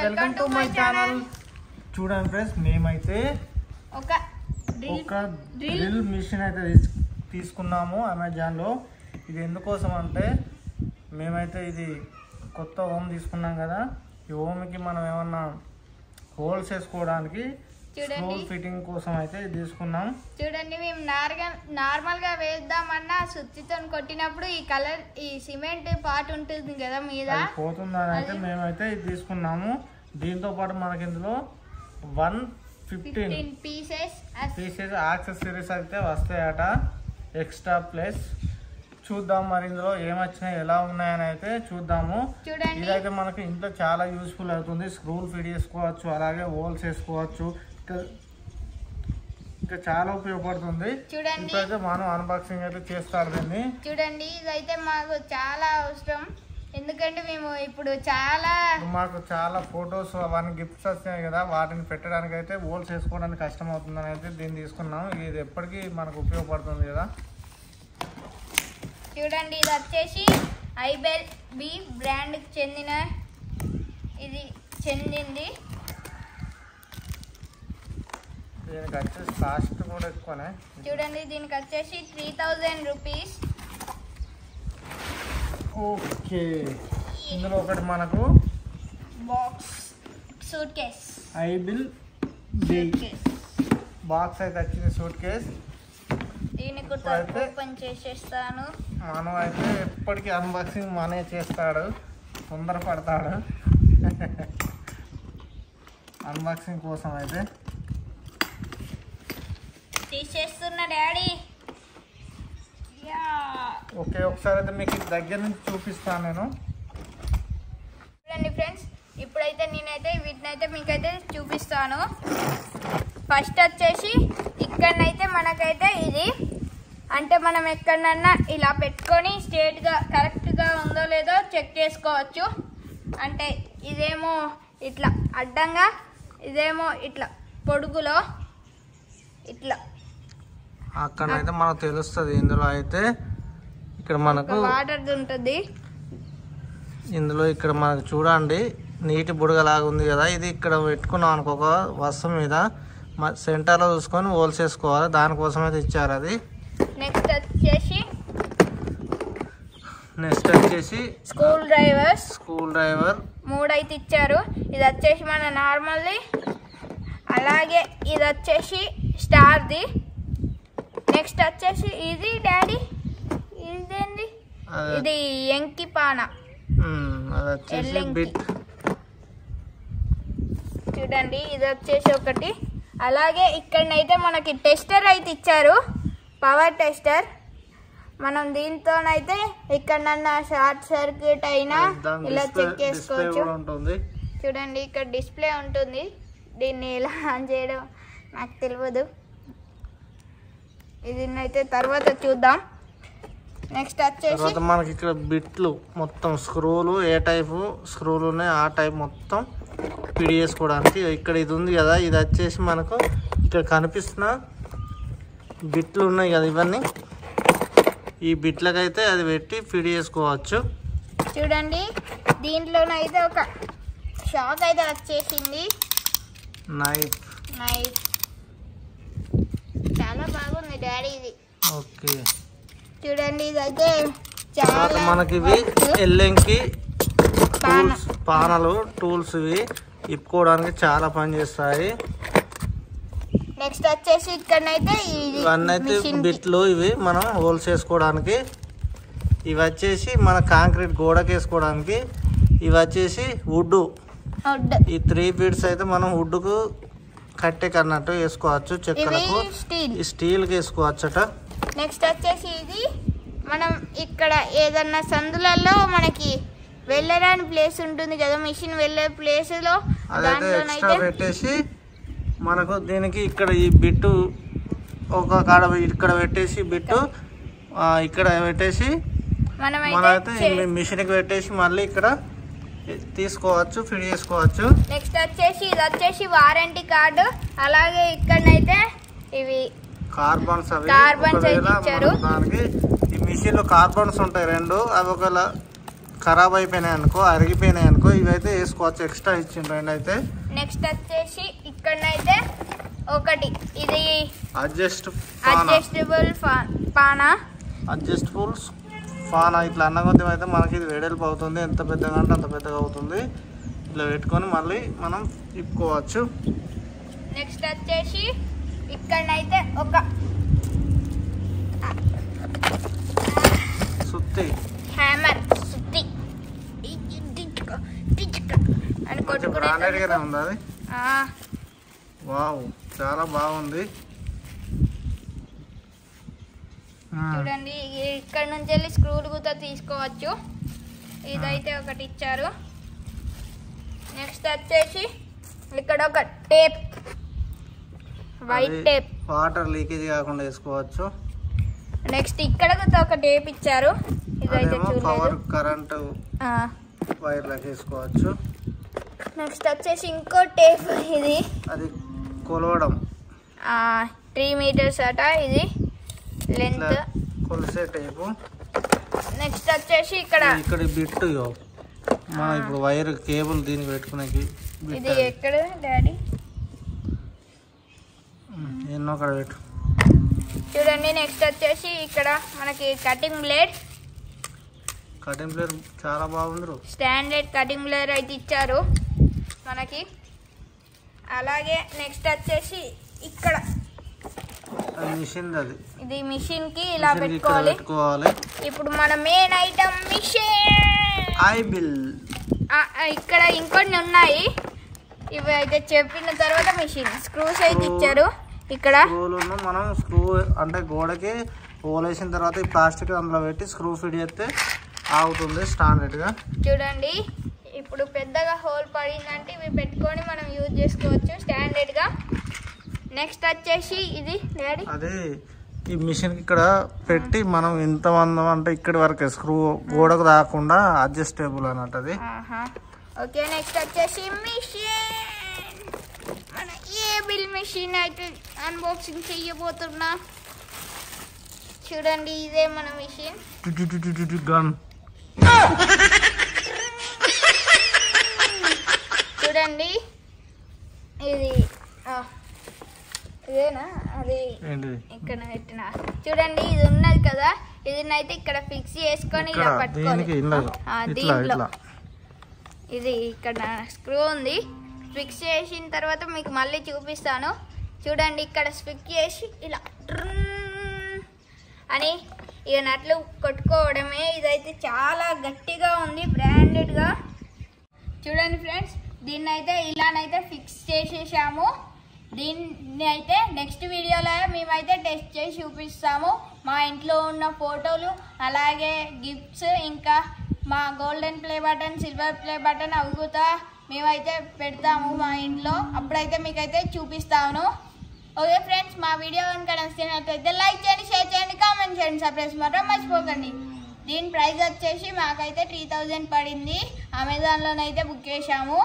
Welcome to my channel. చూడండి friends, మేమైతే ఒక డ్రిల్ మిషన్ అయితే తీసుకున్నాము అమెజాన్లో. ఇది ఎందుకోసం అంటే మేమైతే ఇది కొత్త హోమ్ తీసుకున్నాం కదా, ఈ హోమ్కి మనం ఏమన్నా హోల్స్ వేసుకోవడానికి స్క్రూ ఫిట్టింగ్ కోసం అయితే తీసుకున్నాం. చూడండి, మేము నార్మల్ గా వేద్దామన్నా సుత్తితో కొట్టినప్పుడు ఈ కలర్ ఈ సిమెంట్ పార్ట్ ఉంటుంది కదా మీద పోతుందని అయితే మేమైతే ఇది తీసుకున్నాము. దీంతో పాటు మనకి ఇందులో 115 పీసెస్ యాక్సెసరీస్ అయితే వస్తాయట ఎక్స్ట్రా. ప్లస్ చూద్దాం మరి ఇందులో ఏమొచ్చినాయి, ఎలా ఉన్నాయని అయితే చూద్దాము. ఇదైతే మనకి ఇంట్లో చాలా యూస్ఫుల్ అవుతుంది. స్క్రూలు ఫిట్ చేసుకోవచ్చు, అలాగే హోల్స్ వేసుకోవచ్చు, ఇంకా చాలా ఉపయోగపడుతుంది. ఇప్పుడైతే మనం అన్బాక్సింగ్ అయితే చేస్తారు దీన్ని. చూడండి, ఇదైతే మాకు చాలా అవసరం. ఎందుకంటే మేము ఇప్పుడు మాకు చాలా ఫొటోస్ అవన్నీ గిఫ్ట్స్ వస్తాయి కదా, వాటిని పెట్టడానికి అయితే హోల్స్ వేసుకోవడానికి కష్టం అవుతుందని అయితే దీన్ని తీసుకున్నాం. ఇది ఎప్పటికీ మనకు ఉపయోగపడుతుంది కదా. చూడండి, ఇది వచ్చేసి ఐబెల్ బి బ్రాండ్కి చెందింది. దీనికి వచ్చేసి కాస్ట్ కూడా ఎక్కువనే. చూడండి, దీనికి వచ్చేసి 3000 రూపీస్. ఓకే, ఇందులో ఒకటి మనకు బాక్స్ సూట్ కేస్ ఐబిల్ బాక్స్ అయితే వచ్చింది, సూట్ కేస్. దీన్ని కూడా ఓపెన్ చేసేస్తాను. మనం అయితే ఎప్పటికీ అన్బాక్సింగ్ మనే చేస్తాడు, తొందరపడతాడు అన్బాక్సింగ్ కోసం అయితే. తీసేస్తున్నా డాడీ. ఓకే, ఒకసారి అయితే మీకు దగ్గర నుంచి చూపిస్తాను నేను. చూడండి ఫ్రెండ్స్, ఇప్పుడైతే నేనైతే వీటినైతే మీకైతే చూపిస్తాను. ఫస్ట్ వచ్చేసి ఇక్కడనైతే మనకైతే ఇది అంటే మనం ఎక్కడన్నా ఇలా పెట్టుకొని స్ట్రేట్గా కరెక్ట్గా ఉందో లేదో చెక్ చేసుకోవచ్చు. అంటే ఇదేమో ఇట్లా అడ్డంగా, ఇదేమో ఇట్లా పొడుగులో ఇట్లా అక్కడైతే మనకు తెలుస్తుంది. ఇందులో అయితే ఇక్కడ మనకు వాటర్ ఉంటుంది. ఇందులో ఇక్కడ మనకు చూడండి నీటి బుడగలాగా ఉంది కదా, ఇది ఇక్కడ పెట్టుకున్నాం అనుకో ఒక వస్తువు మీద సెంటర్లో చూసుకొని హోల్స్ వేసుకోవాలి, దానికోసం అయితే ఇచ్చారు అది. నెక్స్ట్ వచ్చేసి స్క్రూ డ్రైవర్ 3 అయితే ఇచ్చారు. ఇది వచ్చేసి మన నార్మల్ది, అలాగే ఇది వచ్చేసి స్టార్ది. నెక్స్ట్ వచ్చేసి ఇది డాడీ ఇదేంది, ఇది ఎంకి పాన. చూడండి, ఇది వచ్చేసి ఒకటి. అలాగే ఇక్కడనైతే మనకి టెస్టర్ అయితే ఇచ్చారు, పవర్ టెస్టర్. మనం దీంతోనైతే ఎక్కడన్నా షార్ట్ సర్క్యూట్ అయినా ఇలా చెక్ చేసుకోవచ్చు. చూడండి, ఇక్కడ డిస్ప్లే ఉంటుంది. దీన్ని ఇలా ఆన్ చేయడం నాకు తెలియదు, దీన్నైతే తర్వాత చూద్దాం. నెక్స్ట్ వచ్చేసి మనకి ఇక్కడ బిట్లు మొత్తం స్క్రూలు, ఏ టైపు స్క్రూలు ఉన్నాయి ఆ టైప్ మొత్తం ఫిట్ చేసుకోవడానికి. ఇక్కడ ఇది ఉంది కదా, ఇది వచ్చేసి మనకు ఇక్కడ కనిపిస్తున్న బిట్లు ఉన్నాయి కదా, ఇవన్నీ ఈ బిట్లకైతే అది పెట్టి ఫిట్ చేసుకోవచ్చు. చూడండి, దీంట్లోనైతే ఒక షాక్ అయితే వచ్చేసింది. నైఫ్ చాలా బాగుంది డాడీ ఇది. ఓకే, చూడండి, ఇదైతే చాలా మనకి ఇవి ఎల్లంకి పానలు టూల్స్ ఇవి ఇప్పుకోవడానికి చాలా పని చేస్తాయి. నెక్స్ట్ వచ్చేసి ఇక్కడనైతే ఇవన్నీ అయితే బిట్లు, ఇవి మనం హోల్స్ వేసుకోవడానికి. ఇవి వచ్చేసి మన కాంక్రీట్ గోడకి వేసుకోవడానికి. ఇవి వచ్చేసి వుడ్, ఈ 3 ఫీట్స్ అయితే మనం వుడ్కు కట్టే కన్నట్టు వేసుకోవచ్చు. చెక్కలకు స్టీల్కి వేసుకోవచ్చట. నెక్స్ట్ వచ్చేసి ఇది మనం ఇక్కడ ఏదన్నా సందులలో మనకి వెళ్ళరాని ప్లేస్ ఉంటుంది కదా, మిషన్ వెళ్ళే ప్లేస్ లో ఎక్స్ట్రా పెట్టేసి మనకు దీనికి ఇక్కడ ఈ బిట్టు ఒక కాడ ఇక్కడ పెట్టేసి బిట్టు ఇక్కడ పెట్టేసి మనమైతే మిషన్కి పెట్టేసి మళ్ళీ ఇక్కడ తీసుకోవచ్చు, ఫిట్ చేసుకోవచ్చు. నెక్స్ట్ వచ్చేసి ఇది వచ్చేసి వారంటీ కార్డు. అలాగే ఇక్కడనైతే ఇవి కార్బన్స్ ఇచ్చారు. దానికి ఈ మిషన్ లో కార్బన్స్ ఉంటాయి 2, అవి ఒకవేళ ఖరాబ్ అయిపోయినాయి అనుకో, అరిగిపోయినాయి అనుకో, ఇవైతే వేసుకోవచ్చు. ఎక్స్ట్రా ఇచ్చిండ్రు రెండు అయితే. నెక్స్ట్ వచ్చేసి ఇక్కడనైతే ఒకటి ఇది అడ్జస్టబుల్ ఫానా. ఇట్లా అన్న కొద్ది అయితే మనకి ఇది వెడల్పు అవుతుంది. ఎంత పెద్దగా అంటే అంత పెద్దగా అవుతుంది. ఇట్లా పెట్టుకొని మళ్ళీ మనం తిప్పుకోవచ్చు. నెక్స్ట్ వచ్చేసి ఇక్కడనైతే ఒక సుత్తి హ్యామర్ అని బ్రాండెడ్గానే ఉంది అది. వావ్, చాలా బాగుంది. చూడండి, ఇక్కడ నుంచి వెళ్ళి స్క్రూలు కూడా తీసుకోవచ్చు. ఇదైతే ఒకటి ఇచ్చారు. నెక్స్ట్ వచ్చేసి ఇక్కడ ఒక tape, white tape, water leakage కాకుండా వేసుకోవచ్చు. నెక్స్ట్ ఇక్కడ కూడా ఒక టేప్ ఇచ్చారు. ఇదైతే పవర్ కరెంట్ వైర్లకు వేసుకోవచ్చు. నెక్స్ట్ వచ్చేసి ఇంకో టేప్, ఇది అది కొలవడం 3 మీటర్స్ అట ఇది లెంత్, కొలిసే టేపు. నెక్స్ట్ వచ్చేసి ఇక్కడ బిట్, మనం ఇప్పుడు వైర్ కేబుల్ దీనికి పెట్టుకునేకి. ఇది ఎక్కడ డాడీ? ఎన్నో అక్కడ పెట్టు. చూడండి, నెక్స్ట్ వచ్చేసి ఇక్కడ మనకి కటింగ్ బ్లేడ్ చాలా బాగుంది. స్టాండర్డ్ కటింగ్ బ్లేడ్ అయితే ఇచ్చారు మనకి. అలాగే నెక్స్ట్ వచ్చేసి ఇక్కడ మిషన్, అది ఇది మిషన్ కి ఇలా పెట్టుకోవాలి. ఇప్పుడు మన మెయిన్ ఐటమ్ మిషన్. ఇక్కడ ఇంకొన్ని ఉన్నాయి. ఇవి అయితే చెప్పిన తర్వాత మిషన్ స్క్రూస్ అయితే ఇచ్చారు. ఇక్కడ మనం స్క్రూ అంటే గోడకి హోల్ వేసిన తర్వాత ఈ ప్లాస్టిక్ అందులో పెట్టి స్క్రూ ఫిట్ చేస్తే ఆగుతుంది స్టాండర్డ్ గా. చూడండి, ఇప్పుడు పెద్దగా హోల్ పడిందంటే ఇవి పెట్టుకొని మనం యూజ్ చేసుకోవచ్చు స్టాండర్డ్ గా. నెక్స్ట్ వచ్చేసి ఇది డాడీ, అదే ఈ మిషన్ ఇక్కడ పెట్టి మనం ఎంత మందం అంటే ఇక్కడి వరకే స్క్రూ గోడకు రాకుండా అడ్జస్టబుల్ అన్నట్టు అది. ఓకే, నెక్స్ట్ వచ్చేసి మిషన్. మన ఏబిల్ మిషన్ అయితే అన్బాక్సింగ్ చెయ్యబోతున్నా. చూడండి, ఇదే మన మిషన్. గన్ చూడండి, ఇది ఇదేనా? అది ఇక్కడ పెట్టిన. చూడండి, ఇది ఉన్నది కదా, ఇది అయితే ఇక్కడ ఫిక్స్ చేసుకొని ఇలా పట్టుకోవాలి. దీంట్లో ఇది ఇక్కడ స్క్రూ ఉంది. ఫిక్స్ చేసిన తర్వాత మీకు మళ్ళీ చూపిస్తాను. చూడండి, ఇక్కడ ఫిక్స్ చేసి ఇలా అని ఇక నట్లు కొట్టుకోవడమే. ఇదైతే చాలా గట్టిగా ఉంది, బ్రాండెడ్గా. చూడండి ఫ్రెండ్స్, దీన్ని అయితే ఇలానైతే ఫిక్స్ చేసేసాము. దీన్ని అయితే నెక్స్ట్ వీడియోలో మేమైతే టెస్ట్ చేసి చూపిస్తాము. మా ఇంట్లో ఉన్న ఫోటోలు, అలాగే గిఫ్ట్స్, ఇంకా మా golden play button, silver play button అవి కూడా మేమైతే పెడతాము మా ఇంట్లో. అప్పుడైతే మీకైతే చూపిస్తాను. ఓకే ఫ్రెండ్స్, మా వీడియో కనుక నచ్చినట్లయితే లైక్ చేయండి, షేర్ చేయండి, కామెంట్ చేయండి, సబ్స్క్రైబ్ మాత్రం మర్చిపోకండి. దీని ప్రైస్ వచ్చేసి మాకైతే 3000 పడింది. అమెజాన్లోనైతే బుక్ చేసాము.